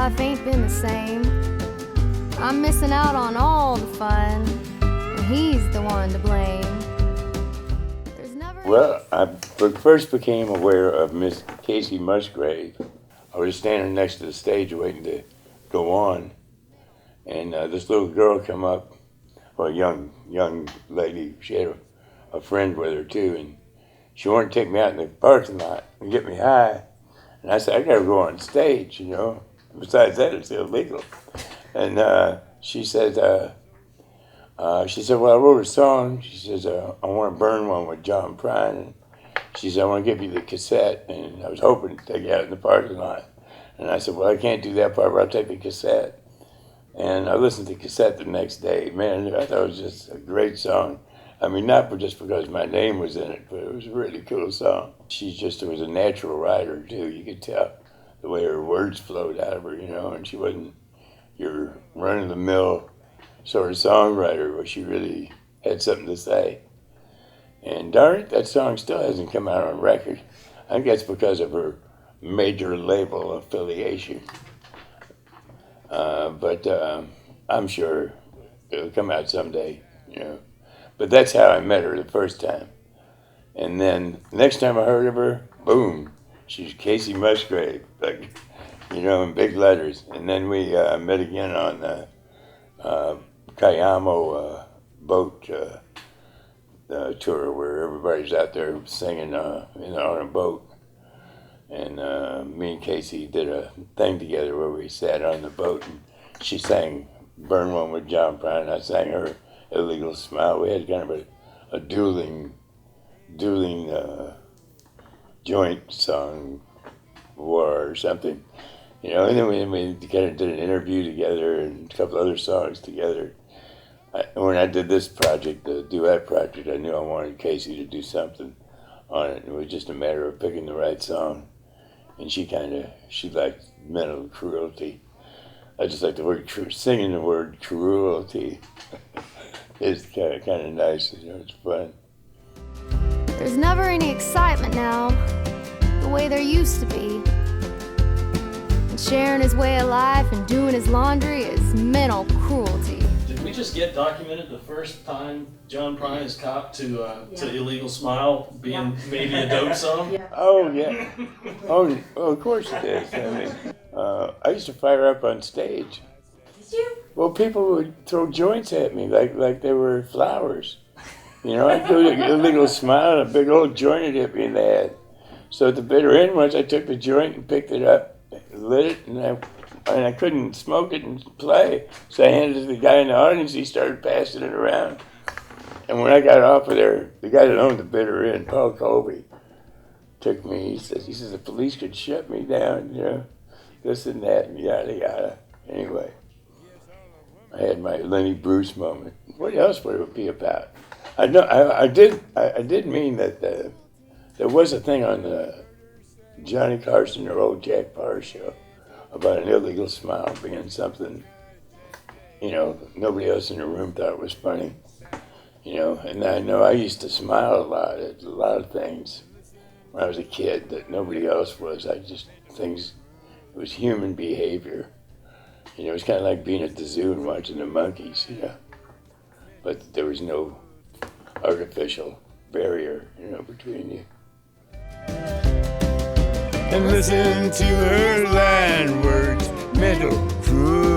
life ain't been the same. I'm missing out on all the fun, and he's the one to blame. Well, I first became aware of Miss Kacey Musgraves. I was standing next to the stage waiting to go on, and this little girl come up, well, a young lady. She had a friend with her too, and she wanted to take me out in the parking lot and get me high. And I said, I gotta go on stage, you know. Besides that, it's illegal. And she said, well, I wrote a song. She says, I want to burn one with John Prine. And she said, I want to give you the cassette. And I was hoping to take you out in the parking lot. And I said, well, I can't do that part, but I'll take the cassette. And I listened to the cassette the next day. Man, I thought it was just a great song. I mean, not just because my name was in it, but it was a really cool song. She just was a natural writer, too. You could tell the way her words flowed out of her, you know, and she wasn't your run-of-the-mill sort of songwriter, where she really had something to say. And darn it, that song still hasn't come out on record. I think that's because of her major label affiliation. But I'm sure it'll come out someday, you know. But that's how I met her the first time. And then next time I heard of her, boom, she's Kacey Musgraves, like, you know, in big letters. And then we met again on the Cayamo boat tour, where everybody's out there singing on a boat. And me and Kacey did a thing together where we sat on the boat, and she sang Burn One with John Prine, and I sang her Illegal Smile. We had kind of a dueling joint song war or something, you know. And then we kind of did an interview together and a couple other songs together. When I did this project, the duet project, I knew I wanted Kacey to do something on it. It was just a matter of picking the right song. And she liked mental cruelty. I just like the word, singing the word cruelty. It's kind of nice, you know, it's fun. There's never any excitement now, the way there used to be. And sharing his way of life and doing his laundry is mental cruelty. Did we just get documented the first time John Prine is copped to Illegal Smile being maybe a dope song? Yeah. Oh, yeah. Oh, of course it is. I mean, I used to fire up on stage. Did you? Well, people would throw joints at me like they were flowers. You know, I'd do a Illegal Smile and a big old joint would hit me in the head. So at the bitter end, once I took the joint and picked it up, lit it, and I couldn't smoke it and play. So I handed it to the guy in the audience. He started passing it around. And when I got off of there, the guy that owned the bitter end, Paul Colby, took me. He says the police could shut me down, you know, this and that, and yada yada. Anyway, I had my Lenny Bruce moment. What else would it be about? I did mean that there was a thing on the Johnny Carson or old Jack Parr show about an illegal smile being something, you know, nobody else in the room thought was funny, you know. And I know I used to smile a lot at a lot of things when I was a kid that nobody else was. It was human behavior. You know, it was kind of like being at the zoo and watching the monkeys, you know. But there was no artificial barrier, you know, between you. And listen to her line words, mental cruelty.